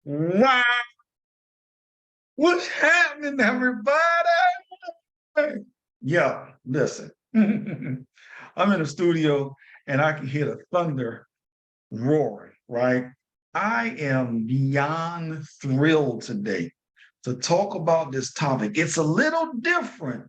Wow, what's happening, everybody? Yeah, listen. I'm in the studio and I can hear the thunder roaring, right? I am beyond thrilled today to talk about this topic. It's a little different,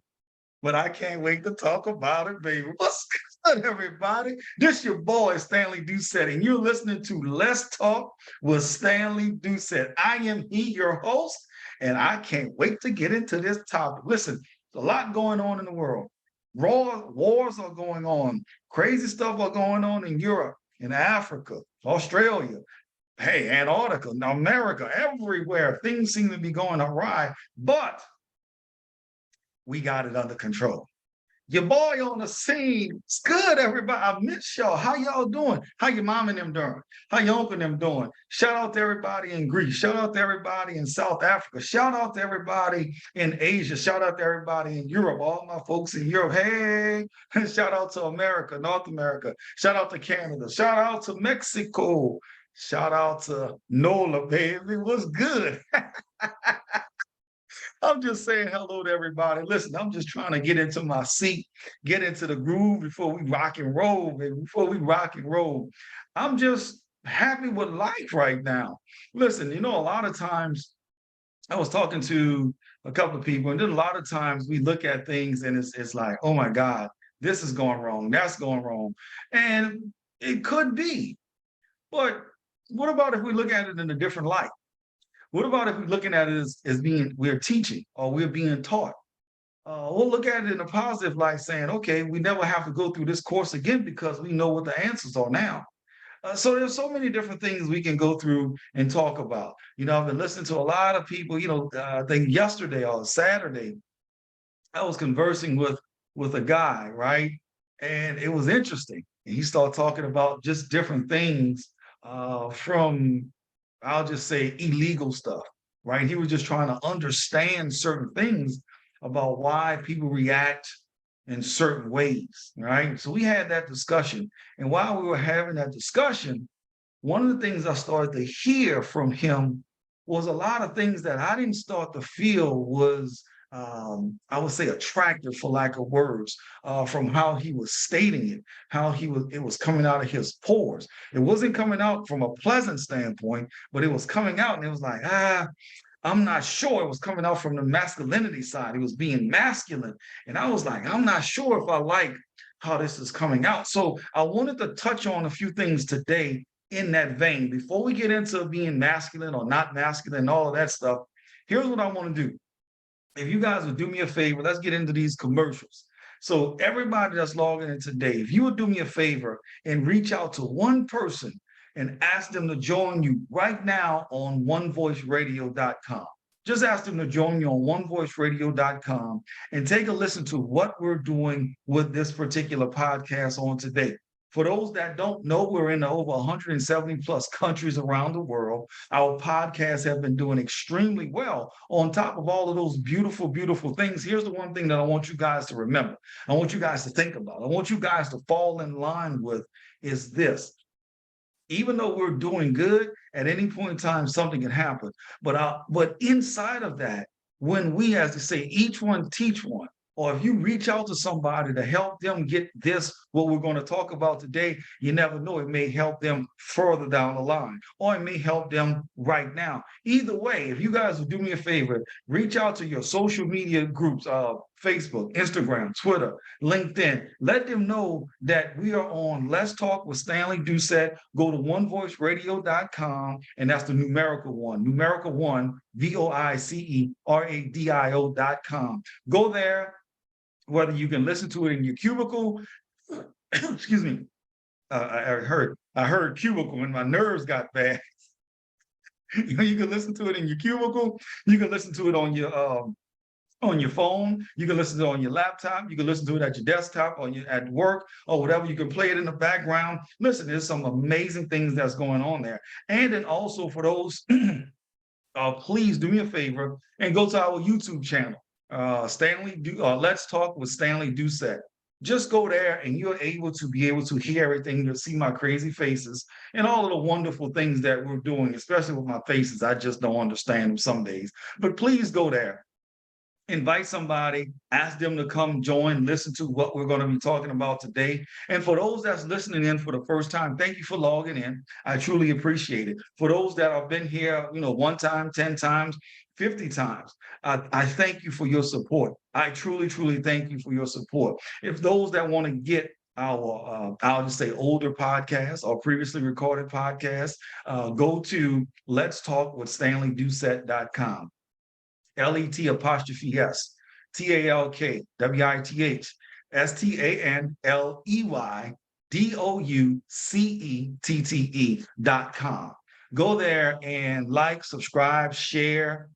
but I can't wait to talk about it, baby. What's good, everybody? This your boy, Stanley Doucette, and you're listening to Let's Talk with Stanley Doucette. I am your host, and I can't wait to get into this topic. Listen, there's a lot going on in the world. Raw wars are going on. Crazy stuff are going on in Europe, in Africa, Australia, hey, Antarctica, America, everywhere. Things seem to be going awry, but we got it under control. Your boy on the scene. It's good, everybody. I miss y'all. How y'all doing? How your mom and them doing? How your uncle and them doing? Shout out to everybody in Greece. Shout out to everybody in South Africa. Shout out to everybody in Asia. Shout out to everybody in Europe. All my folks in Europe. Hey, shout out to America, North America. Shout out to Canada. Shout out to Mexico. Shout out to NOLA, baby. What's good? I'm just saying hello to everybody. Listen, I'm just trying to get into my seat, get into the groove before we rock and roll, baby. Before we rock and roll. I'm just happy with life right now. Listen, a lot of times I was talking to a couple of people, and then a lot of times we look at things and it's like, oh my God, this is going wrong, that's going wrong. And it could be. But what about if we look at it in a different light? What about if we're looking at it as being we're teaching or we're being taught? We'll look at it in a positive light, saying, okay, we never have to go through this course again because we know what the answers are now. So there's so many different things we can go through and talk about. I've been listening to a lot of people. I think yesterday or Saturday, I was conversing with a guy, right? And it was interesting. And he started talking about just different things from I'll just say illegal stuff, right? He was just trying to understand certain things about why people react in certain ways, right? So we had that discussion. And while we were having that discussion, one of the things I started to hear from him was a lot of things that I didn't start to feel was, I would say, attractive, for lack of words, from how he was stating it, it was coming out of his pores. It wasn't coming out from a pleasant standpoint, but it was coming out, and it was like, I'm not sure. It was coming out from the masculinity side. He was being masculine, and I was like, I'm not sure if I like how this is coming out. So I wanted to touch on a few things today in that vein. Before we get into being masculine or not masculine and all of that stuff, here's what I want to do. If you guys would do me a favor, let's get into these commercials. So everybody that's logging in today, if you would do me a favor and reach out to one person and ask them to join you right now on onevoiceradio.com. Just ask them to join you on onevoiceradio.com and take a listen to what we're doing with this particular podcast on today. For those that don't know, we're in over 170 plus countries around the world. Our podcasts have been doing extremely well. On top of all of those beautiful, beautiful things, here's the one thing that I want you guys to remember. I want you guys to think about. I want you guys to fall in line with is this. Even though we're doing good, at any point in time, something can happen. But inside of that, when we, as they say, each one teach one, or if you reach out to somebody to help them get this, what we're going to talk about today, you never know, it may help them further down the line, or it may help them right now. Either way, if you guys would do me a favor, reach out to your social media groups, Facebook, Instagram, Twitter, LinkedIn. Let them know that we are on Let's Talk with Stanley Doucette. Go to onevoiceradio.com, and that's the numerical one, voiceradio.com. Go there, whether you can listen to it in your cubicle. Excuse me. I heard cubicle and my nerves got bad. You can listen to it in your cubicle. You can listen to it on your phone. You can listen to it on your laptop. You can listen to it at your desktop or at work or whatever. You can play it in the background. Listen, there's some amazing things that's going on there. And then also for those, please do me a favor and go to our YouTube channel. Let's Talk with Stanley Doucette. just go there and you're able to hear everything. You'll see my crazy faces and all of the wonderful things that we're doing, especially with my faces. I just don't understand them some days. But please go there, invite somebody, ask them to come join, listen to what we're going to be talking about today. And for those that's listening in for the first time, thank you for logging in. I truly appreciate it. For those that have been here, one time, 10 times, 50 times, I thank you for your support. I truly, truly thank you for your support. If those that want to get our, I'll just say older podcasts or previously recorded podcasts, go to Let's Talk with StanleyDoucette.com. LET apostrophe S, TALK, WITHSTANLEYDOUCETTE.com. Go there and like, subscribe, share,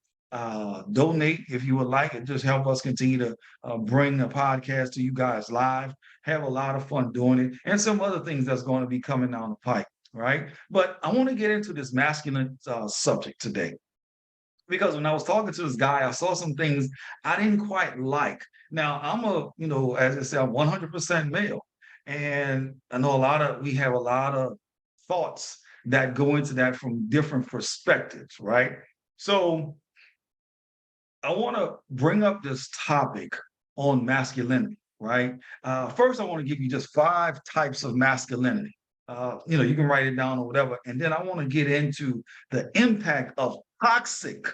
donate if you would like, and just help us continue to bring the podcast to you guys live. Have a lot of fun doing it, and some other things that's going to be coming down the pipe, right? But I want to get into this masculine subject today, because when I was talking to this guy, I saw some things I didn't quite like. Now, as I said, I'm 100% male. And I know we have a lot of thoughts that go into that from different perspectives, right? So I want to bring up this topic on masculinity, right? First, I want to give you just 5 types of masculinity. You can write it down or whatever. And then I want to get into the impact of toxic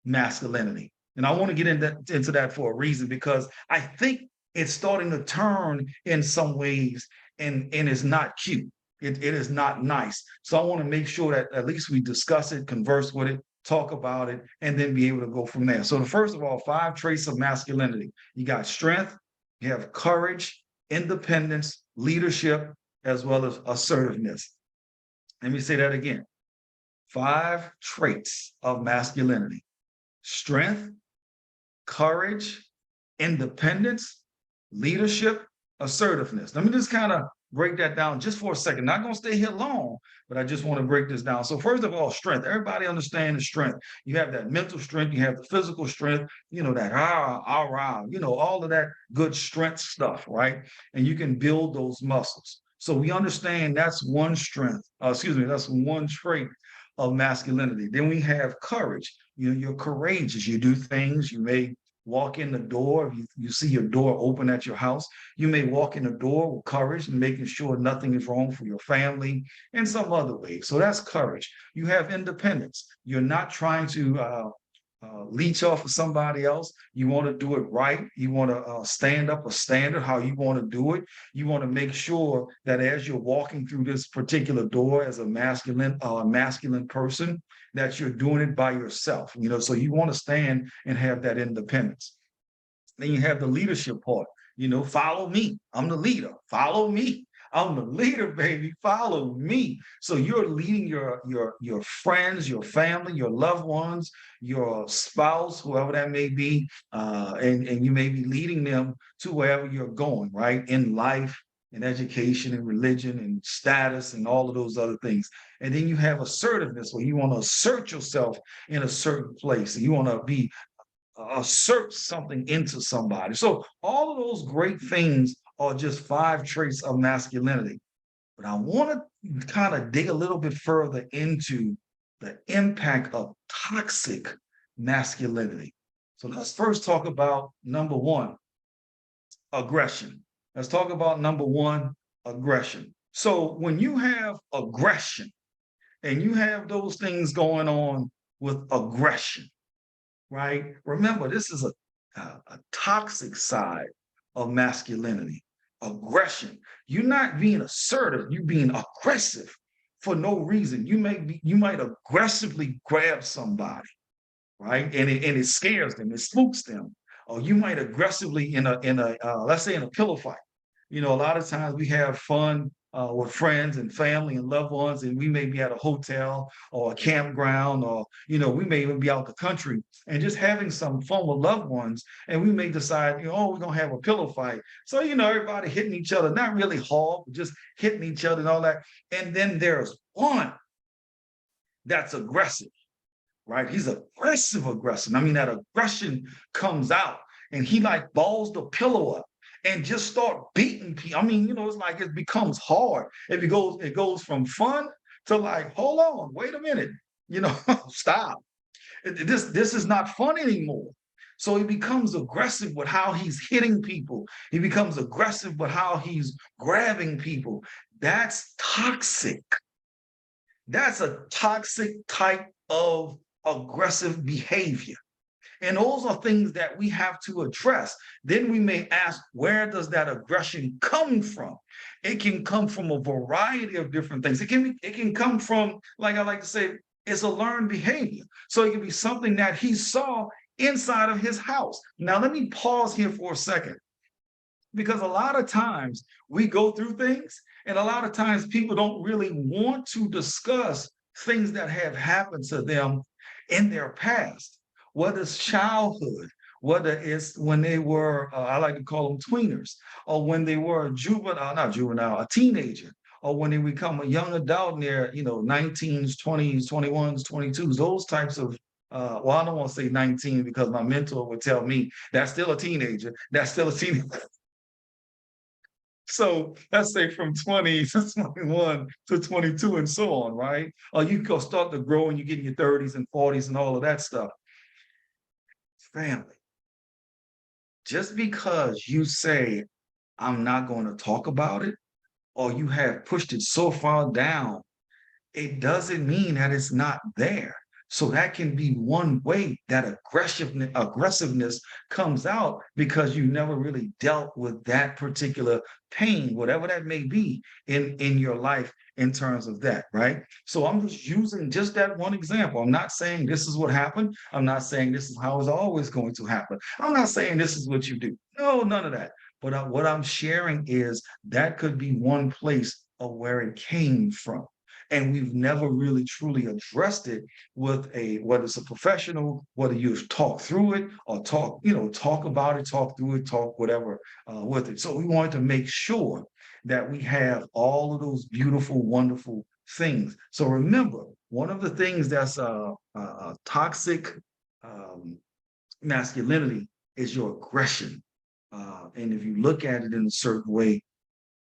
masculinity. And I want to get into that for a reason, because I think it's starting to turn in some ways, and it's not cute. It is not nice. So I want to make sure that at least we discuss it, converse with it, talk about it, and then be able to go from there. So the first of all, 5 traits of masculinity. You got strength, you have courage, independence, leadership, as well as assertiveness. Let me say that again. 5 traits of masculinity: strength, courage, independence, leadership, assertiveness. Let me just kind of break that down just for a second. Not going to stay here long, but I just want to break this down. So first of all, strength. Everybody understands strength. You have that mental strength, you have the physical strength, that all of that good strength stuff, right? And you can build those muscles. So we understand that's one that's one trait of masculinity. Then we have courage. You're courageous. You do things. You may walk in the door. You see your door open at your house. You may walk in the door with courage and making sure nothing is wrong for your family in some other way. So that's courage. You have independence. You're not trying to leech off of somebody else. You want to do it right. You want to stand up a standard how you want to do it. You want to make sure that as you're walking through this particular door as a masculine person, that you're doing it by yourself. So you want to stand and have that independence. Then you have the leadership part. Follow me. I'm the leader. Follow me. I'm the leader, baby. Follow me. So you're leading your friends, your family, your loved ones, your spouse, whoever that may be, and you may be leading them to wherever you're going, right? In life, in education, in religion, and status, and all of those other things. And then you have assertiveness, where you want to assert yourself in a certain place. You want to assert something into somebody. So all of those great things are just 5 traits of masculinity. But I want to kind of dig a little bit further into the impact of toxic masculinity. So let's first talk about number 1, aggression. Let's talk about number 1, aggression. So when you have aggression and you have those things going on with aggression, right? Remember, this is a toxic side of masculinity. Aggression. You're not being assertive, you're being aggressive for no reason. You might aggressively grab somebody, right? And it scares them, it spooks them. Or you might aggressively in a let's say in a pillow fight. A lot of times we have fun with friends and family and loved ones, and we may be at a hotel or a campground, or we may even be out the country and just having some fun with loved ones, and we may decide, we're gonna have a pillow fight. So everybody hitting each other, not really hard, but just hitting each other and all that. And then there's one that's aggressive, right? He's aggressive. I mean, that aggression comes out, and he like balls the pillow up, and just start beating people. I mean, it's like it becomes hard. It goes from fun to like, hold on, wait a minute, stop. This is not fun anymore. So he becomes aggressive with how he's hitting people. He becomes aggressive with how he's grabbing people. That's toxic. That's a toxic type of aggressive behavior. And those are things that we have to address. Then we may ask, where does that aggression come from? It can come from a variety of different things. It can come from, like I like to say, it's a learned behavior. So it can be something that he saw inside of his house. Now, let me pause here for a second, because a lot of times we go through things, and a lot of times people don't really want to discuss things that have happened to them in their past, whether it's childhood, whether it's when they were, I like to call them tweeners, or when they were a juvenile, not juvenile, a teenager, or when they become a young adult in their, 19s, 20s, 21s, 22s, those types of, well, I don't want to say 19 because my mentor would tell me that's still a teenager. That's still a teenager. So let's say from 20 to 21 to 22 and so on, right? Or you go start to grow and you get in your 30s and 40s and all of that stuff. Family, just because you say, I'm not going to talk about it, or you have pushed it so far down, it doesn't mean that it's not there. So that can be one way that aggressiveness comes out, because you never really dealt with that particular pain, whatever that may be in your life in terms of that, right? So I'm just using just that one example. I'm not saying this is what happened. I'm not saying this is how it's always going to happen. I'm not saying this is what you do. No, none of that. But what I'm sharing is that could be one place of where it came from, and we've never really truly addressed it with whether it's a professional, whether you've talked through it or talk about it, talk through it, talk whatever with it. So we wanted to make sure that we have all of those beautiful, wonderful things. So remember, one of the things that's toxic um, masculinity is your aggression. And if you look at it in a certain way,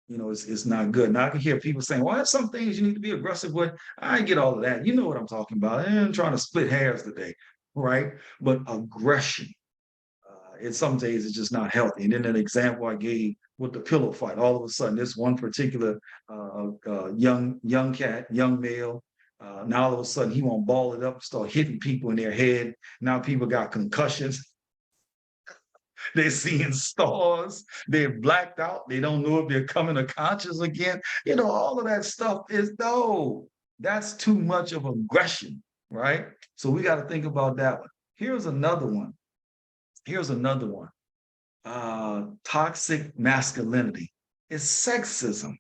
it's not good. Now I can hear people saying, well, there's some things you need to be aggressive with. I get all of that. You know what I'm talking about. I'm trying to split hairs today, right? But aggression, in some days, it's just not healthy. And then an example I gave with the pillow fight, all of a sudden, this one particular young cat, young male, now all of a sudden he won't ball it up, start hitting people in their head. Now people got concussions. They're seeing stars. They're blacked out. They don't know if they're coming to conscious again. All of that stuff is, no, that's too much of aggression, right? So we got to think about that one. Here's another one. Here's another one. Toxic masculinity is sexism,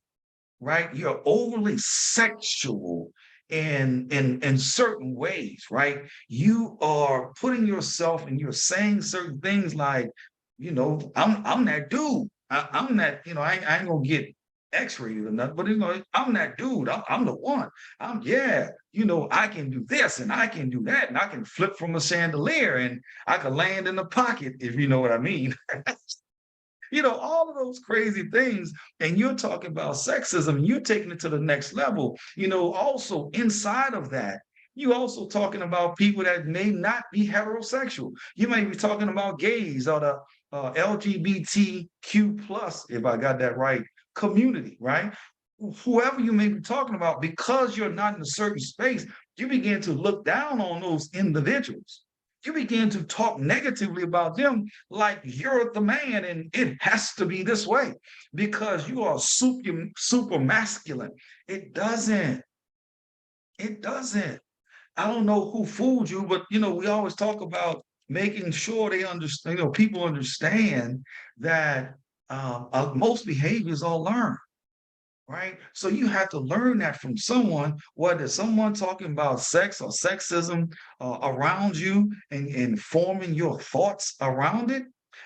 right? You're overly sexual in certain ways, right? You are putting yourself and you're saying certain things like, I'm that dude. I'm that, I ain't gonna get x-rated or nothing, but I'm that dude. I'm the one. Yeah, I can do this and I can do that, and I can flip from a chandelier and I can land in the pocket, if you know what I mean. All of those crazy things. And you're talking about sexism, you're taking it to the next level. Also inside of that, you also talking about people that may not be heterosexual. You may be talking about gays or the LGBTQ plus, if I got that right, community, right? Whoever you may be talking about, because you're not in a certain space, you begin to look down on those individuals. You begin to talk negatively about them like you're the man and it has to be this way because you are super masculine. It doesn't. It doesn't. I don't know who fooled you, but we always talk about making sure they understand, people understand that most behaviors are learned, right? So you have to learn that from someone, whether someone talking about sex or sexism around you, and forming your thoughts around it.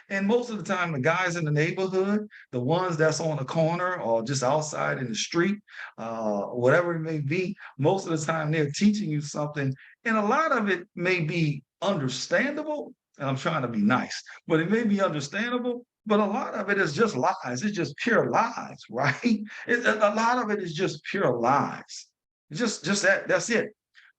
And most of the time, the guys in the neighborhood, the ones that's on the corner or just outside in the street, whatever it may be, most of the time they're teaching you something. And a lot of it may be understandable. And I'm trying to be nice, but it may be understandable. But a lot of it is just lies. It's just pure lies, right? A lot of it is just pure lies. Just that's it.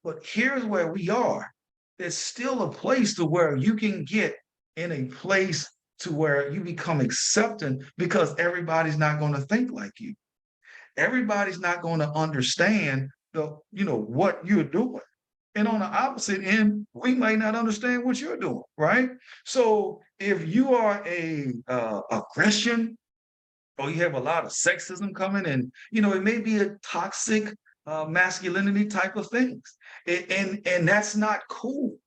But here's where we are. There's still a place to where you can get in a place to where you become accepting because everybody's not going to think like you. Everybody's not going to understand what you're doing. And on the opposite end, we might not understand what you're doing, right? So if you are a aggression or you have a lot of sexism coming, and it may be a toxic masculinity type of things, and that's not cool.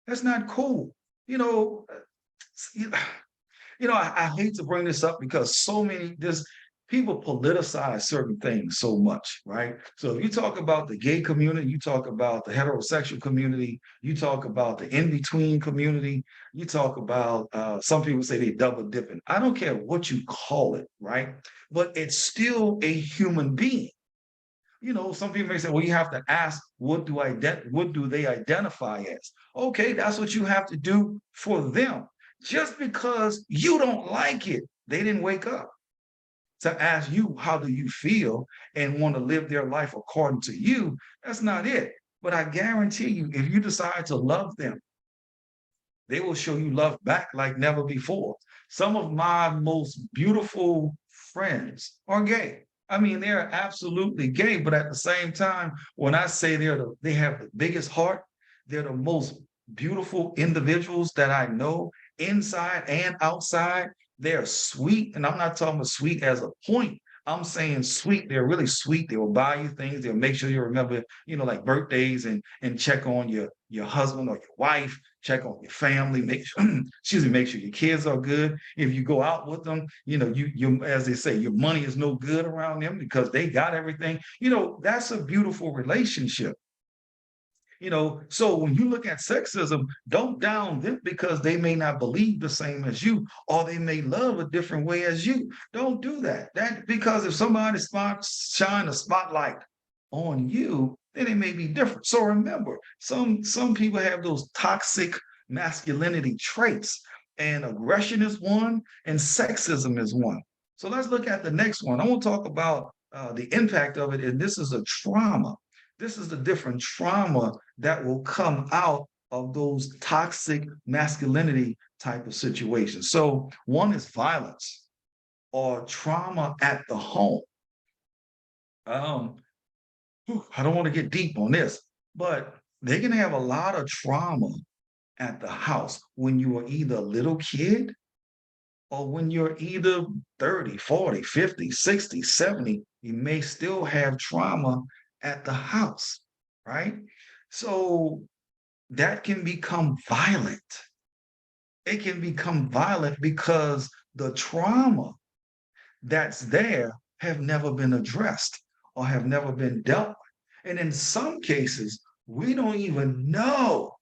That's not cool. You know, I hate to bring this up because there's people politicize certain things so much, right? So if you talk about the gay community, you talk about the heterosexual community, you talk about the in-between community, you talk about some people say they double dipping. I don't care what you call it, right? But it's still a human being. Some people may say, well, you have to ask, what do they identify as? Okay, that's what you have to do for them. Just because you don't like it, they didn't wake up to ask you, how do you feel, and want to live their life according to you. That's not it. But I guarantee you, if you decide to love them, they will show you love back like never before. Some of my most beautiful friends are gay. I mean, they're absolutely gay, but at the same time, when I say they have the biggest heart, they're the most beautiful individuals that I know, inside and outside. They're sweet, and I'm not talking about sweet as a point. I'm saying sweet. They're really sweet. They will buy you things. They'll make sure you remember, like birthdays, and check on your husband or your wife, check on your family, make sure, excuse me, make sure your kids are good. If you go out with them, you as they say, your money is no good around them because they got everything. That's a beautiful relationship. So when you look at sexism, don't down them because they may not believe the same as you, or they may love a different way as you. Don't do that. Because if somebody shine a spotlight on you, then it may be different. So remember, some people have those toxic masculinity traits, and aggression is one, and sexism is one. So let's look at the next one. I want to talk about the impact of it, and this is a trauma. This is the different trauma that will come out of those toxic masculinity type of situations. So one is violence or trauma at the home. Um, I don't want to get deep on this, but they can have a lot of trauma at the house when you are either a little kid or when you're either 30, 40, 50, 60, 70, you may still have trauma at the house, right? So that can become violent. It can become violent because the trauma that's there have never been addressed or have never been dealt with. And in some cases, we don't even know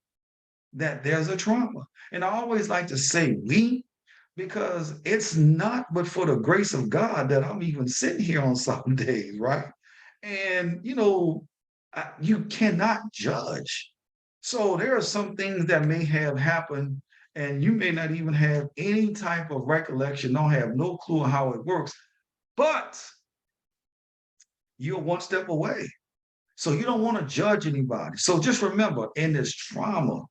that there's a trauma. And I always like to say we, because it's not but for the grace of God that I'm even sitting here on some days, right? And, you cannot judge. So there are some things that may have happened, and you may not even have any type of recollection, don't have no clue how it works, but you're one step away. So you don't want to judge anybody. So just remember, in this trauma,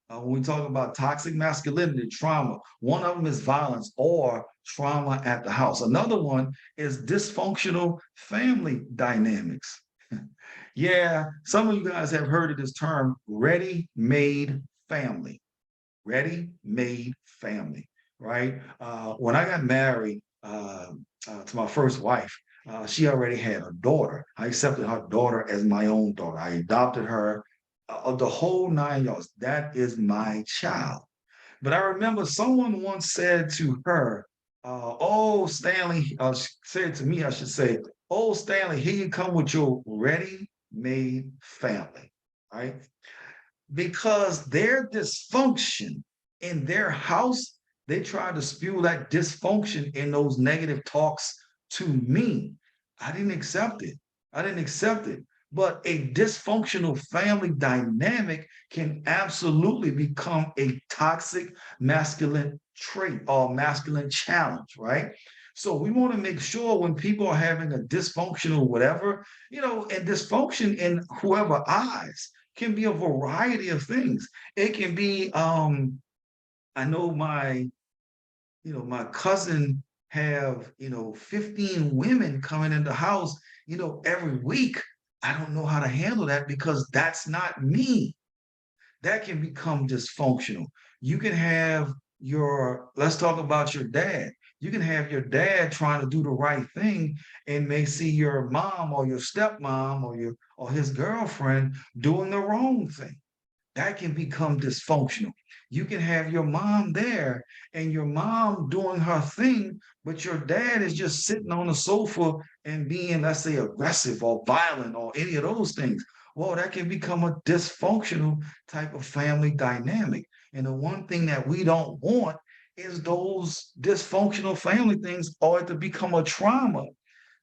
when we talk about toxic masculinity, trauma, one of them is violence or trauma at the house. Another one is dysfunctional family dynamics. Yeah, some of you guys have heard of this term, ready-made family. Ready-made family, right? When I got married to my first wife, she already had a daughter. I accepted her daughter as my own daughter. I adopted her of the whole 9 yards. That is my child. But I remember someone once said to her, "Oh, Stanley," said to me, I should say, "Oh, Stanley, here you come with your ready-made family," right? Because their dysfunction in their house, they tried to spew that dysfunction in those negative talks to me. I didn't accept it. I didn't accept it. But a dysfunctional family dynamic can absolutely become a toxic masculine trait or masculine challenge, right? So we want to make sure when people are having a dysfunctional whatever, and dysfunction in whoever eyes can be a variety of things. It can be, I know my cousin have, 15 women coming in the house, every week. I don't know how to handle that because that's not me. That can become dysfunctional. You can have let's talk about your dad. You can have your dad trying to do the right thing and may see your mom or your stepmom or his girlfriend doing the wrong thing. That can become dysfunctional. You can have your mom there and your mom doing her thing, but your dad is just sitting on the sofa and being, let's say, aggressive or violent or any of those things. Well, that can become a dysfunctional type of family dynamic. And the one thing that we don't want is those dysfunctional family things or to become a trauma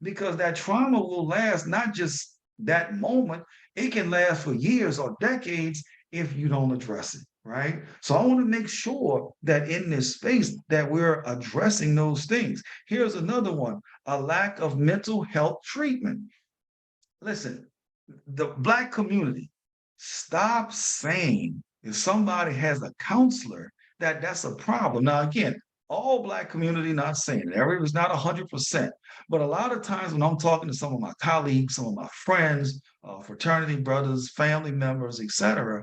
because that trauma will last not just that moment, it can last for years or decades if you don't address it, right? So I want to make sure that in this space that we're addressing those things. Here's another one, a lack of mental health treatment. Listen, the Black community, stop saying if somebody has a counselor that that's a problem. Now, again, all Black community, not saying it, everybody's not 100%, but a lot of times when I'm talking to some of my colleagues, some of my friends, fraternity brothers, family members, etc.,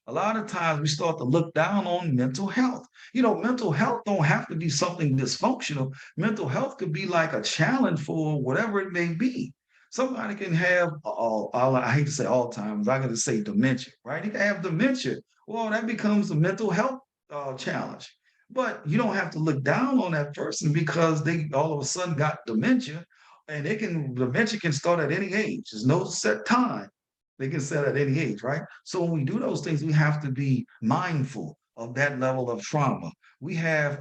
a lot of times we start to look down on mental health. Mental health don't have to be something dysfunctional. Mental health could be like a challenge for whatever it may be. Somebody can have I hate to say Alzheimer's, I got to say dementia, right? You can have dementia. Well, that becomes a mental health challenge. But you don't have to look down on that person because they all of a sudden got dementia, and dementia can start at any age. There's no set time. They can set at any age, right? So when we do those things, we have to be mindful of that level of trauma. We have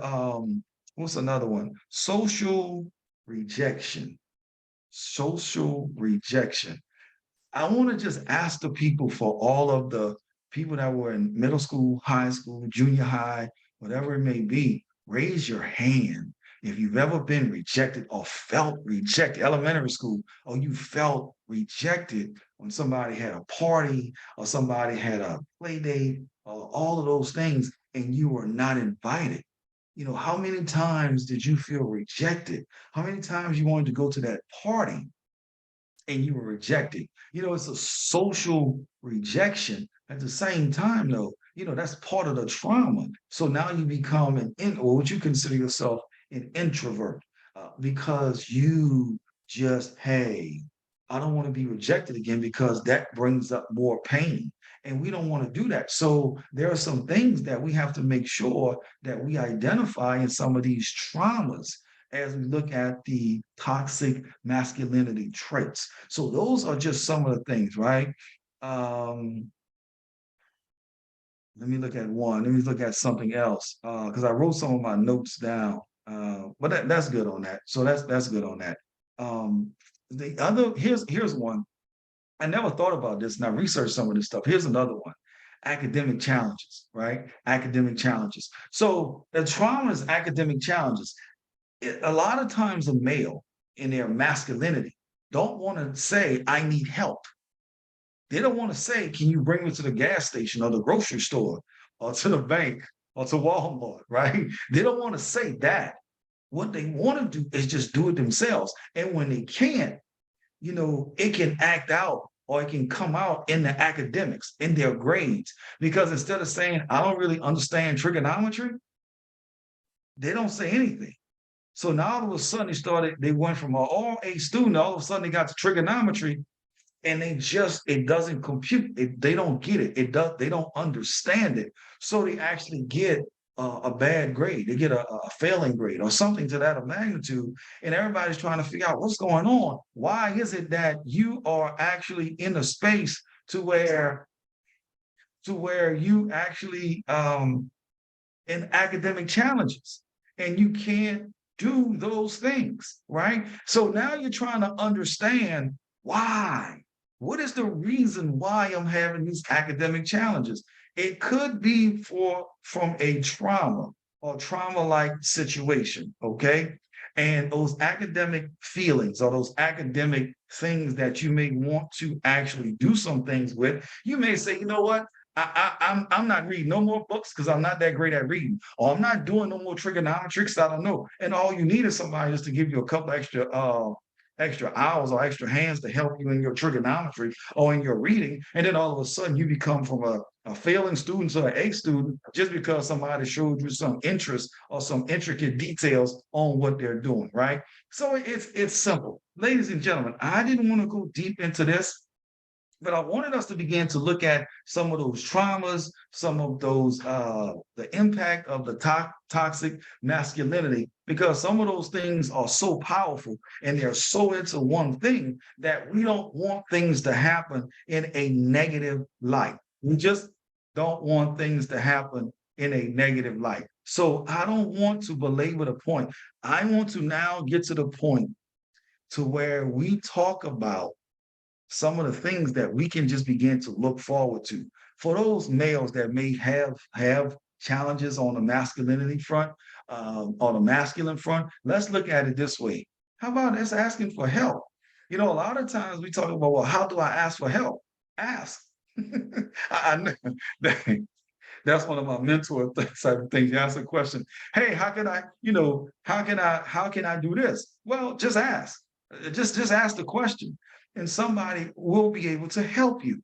what's another one? Social rejection. I want to just ask the people, for all of the people that were in middle school, high school, junior high, whatever it may be, raise your hand if you've ever been rejected or felt rejected, elementary school, or you felt rejected when somebody had a party or somebody had a play date or all of those things and you were not invited. How many times did you feel rejected? How many times you wanted to go to that party and you were rejected? It's a social rejection. At the same time, though, that's part of the trauma. So now you become or what you consider yourself an introvert because you just, hey, I don't want to be rejected again because that brings up more pain. And we don't want to do that. So there are some things that we have to make sure that we identify in some of these traumas as we look at the toxic masculinity traits. So those are just some of the things, right? Um, Let me look at one. Let me look at something else because I wrote some of my notes down. But that's good on that. So that's good on that. The other here's one. I never thought about this, and I researched some of this stuff. Here's another one: academic challenges, right? Academic challenges. So the trauma is academic challenges. A lot of times, a male in their masculinity don't want to say, "I need help." They don't want to say, "Can you bring me to the gas station or the grocery store or to the bank or to Walmart?" Right? They don't want to say that. What they want to do is just do it themselves. And when they can't, it can act out or it can come out in the academics, in their grades. Because instead of saying, "I don't really understand trigonometry," they don't say anything. So now all of a sudden they went from an all A student, all of a sudden they got to trigonometry, and it doesn't compute. They don't get it. They don't understand it. So they actually get a bad grade. They get a failing grade or something to that of magnitude. And everybody's trying to figure out what's going on. Why is it that you are actually in a space to where you actually in academic challenges and you can't do those things, right? So now you're trying to understand why. What is the reason why I'm having these academic challenges? It could be from a trauma or trauma-like situation, okay? And those academic feelings or those academic things that you may want to actually do some things with, you may say, you know what? I'm not reading no more books because I'm not that great at reading, or I'm not doing no more trigonometry because I don't know. And all you need is somebody just to give you a couple extra hours or extra hands to help you in your trigonometry or in your reading. And then all of a sudden you become from a failing student to an A student just because somebody showed you some interest or some intricate details on what they're doing, right? So it's simple. Ladies and gentlemen, I didn't want to go deep into this, but I wanted us to begin to look at some of those traumas, some of those, the impact of the toxic masculinity, because some of those things are so powerful and they're so into one thing that we don't want things to happen in a negative light. We just don't want things to happen in a negative light. So I don't want to belabor the point. I want to now get to the point to where we talk about some of the things that we can just begin to look forward to. For those males that may have challenges on the masculinity front, on the masculine front, let's look at it this way. How about us asking for help? You know, a lot of times we talk about, well, how do I ask for help? Ask. I know that's one of my mentor type of things. You ask a question, hey, how can I, how can I do this? Well, just ask. Just ask the question, and somebody will be able to help you.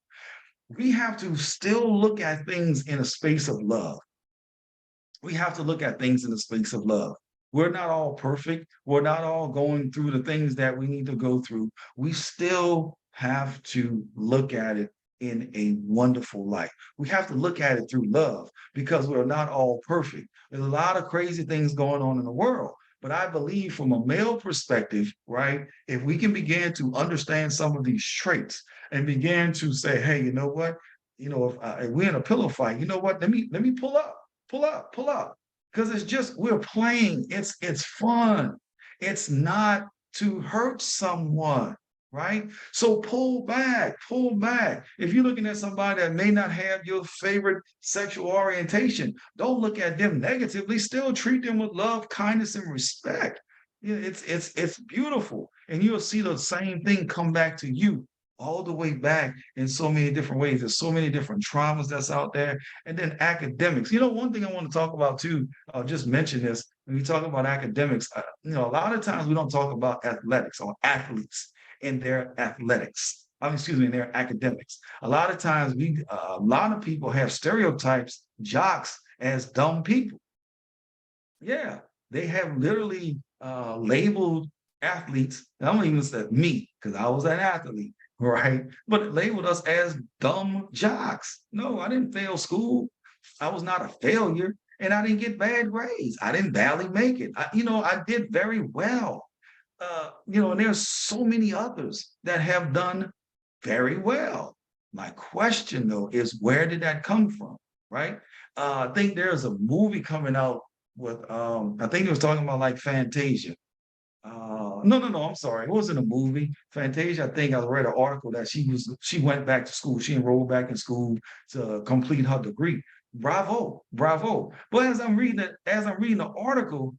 We have to still look at things in a space of love. We have to look at things in the space of love. We're not all perfect. We're not all going through the things that we need to go through. We still have to look at it in a wonderful light. We have to look at it through love because we're not all perfect. There's a lot of crazy things going on in the world. But I believe from a male perspective, right, if we can begin to understand some of these traits and begin to say, hey, you know what? If we're in a pillow fight, you know what? Let me pull up, because it's just we're playing. It's fun. It's not to hurt someone, right? So pull back, pull back. If you're looking at somebody that may not have your favorite sexual orientation, don't look at them negatively. Still treat them with love, kindness, and respect. Yeah, it's beautiful, and you'll see the same thing come back to you all the way back in so many different ways. There's so many different traumas that's out there. And then academics. One thing I want to talk about too, I'll just mention this. When we talk about academics, a lot of times we don't talk about athletics or athletes in their athletics. Excuse me, in their academics. A lot of times a lot of people have stereotypes, jocks as dumb people. Yeah, they have literally labeled athletes. I don't even say me because I was an athlete, right? But it labeled us as dumb jocks. No, I didn't fail school. I was not a failure, and I didn't get bad grades. I didn't barely make it. I did very well. And there's so many others that have done very well. My question though is, where did that come from? Right? I think there's a movie coming out with I think it was talking about like Fantasia. No, I'm sorry. It wasn't a movie. Fantasia, I think I read an article that she went back to school. She enrolled back in school to complete her degree. Bravo, bravo. But as I'm reading the article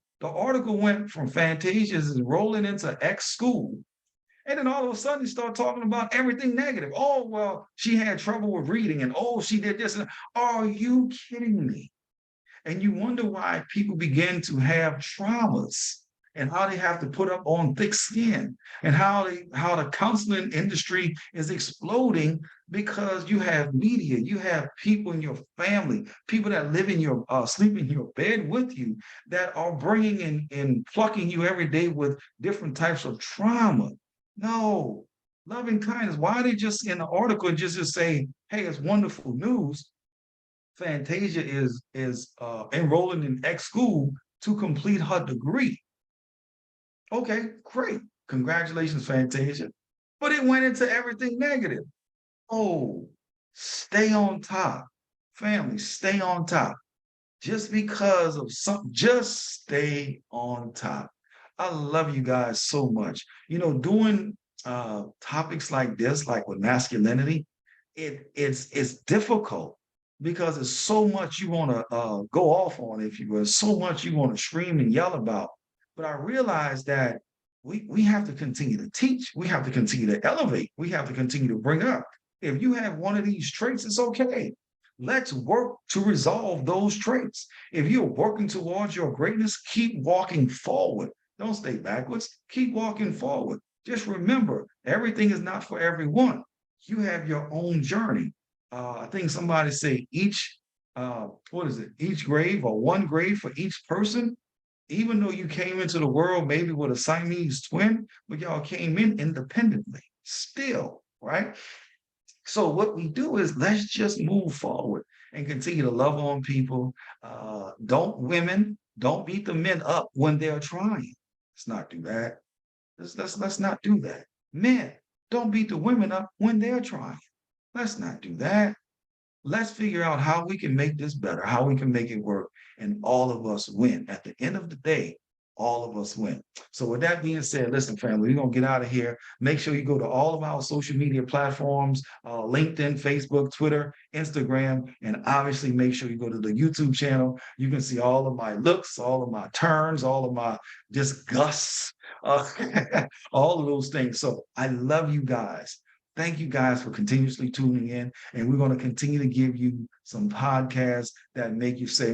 went from Fantasia's enrolling into X school. And then all of a sudden, you start talking about everything negative. Oh, well, she had trouble with reading, and oh, she did this. And are you kidding me? And you wonder why people begin to have traumas and how they have to put up on thick skin and how the counseling industry is exploding because you have media, you have people in your family, people that live in your sleep in your bed with you that are bringing in and plucking you every day with different types of trauma. No, loving kindness. Why are they just in the article just say, hey, it's wonderful news? Fantasia is enrolling in X school to complete her degree. Okay, great. Congratulations, Fantasia. But it went into everything negative. Oh, stay on top. Family, stay on top. Just because of something, just stay on top. I love you guys so much. Doing topics like this, like with masculinity, it's difficult because there's so much you want to go off on, if you will, so much you want to scream and yell about. But I realize that we have to continue to teach, we have to continue to elevate, we have to continue to bring up. If you have one of these traits, it's okay. Let's work to resolve those traits. If you're working towards your greatness, keep walking forward. Don't stay backwards. Keep walking forward. Just remember, everything is not for everyone. You have your own journey. I think somebody say each, what is it? Each grave or one grave for each person. Even though you came into the world maybe with a Siamese twin, but y'all came in independently still, right? So what we do is let's just move forward and continue to love on people. Don't beat the men up when they're trying. Let's not do that. Let's not do that. Men, don't beat the women up when they're trying. Let's not do that. Let's figure out how we can make this better, how we can make it work, and all of us win. At the end of the day, all of us win. So with that being said, listen, family, we're gonna get out of here. Make sure you go to all of our social media platforms, LinkedIn, Facebook, Twitter, Instagram, and obviously make sure you go to the YouTube channel. You can see all of my looks, all of my turns, all of my disgusts, uh, all of those things. So I love you guys. Thank you guys for continuously tuning in. And we're going to continue to give you some podcasts that make you say,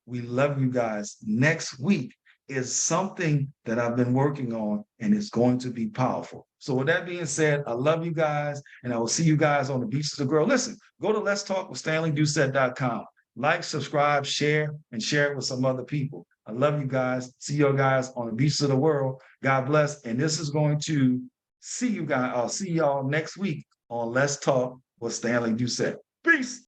we love you guys. Next week is something that I've been working on, and it's going to be powerful. So with that being said, I love you guys, and I will see you guys on the Beaches of the Girl. Listen, go to Let's Talk with StanleyDoucette.com. Like, subscribe, share, and share it with some other people. I love you guys. See you guys on the Beaches of the World. God bless. And this is going to see you guys. I'll see y'all next week on Let's Talk with Stanley Doucette. Peace.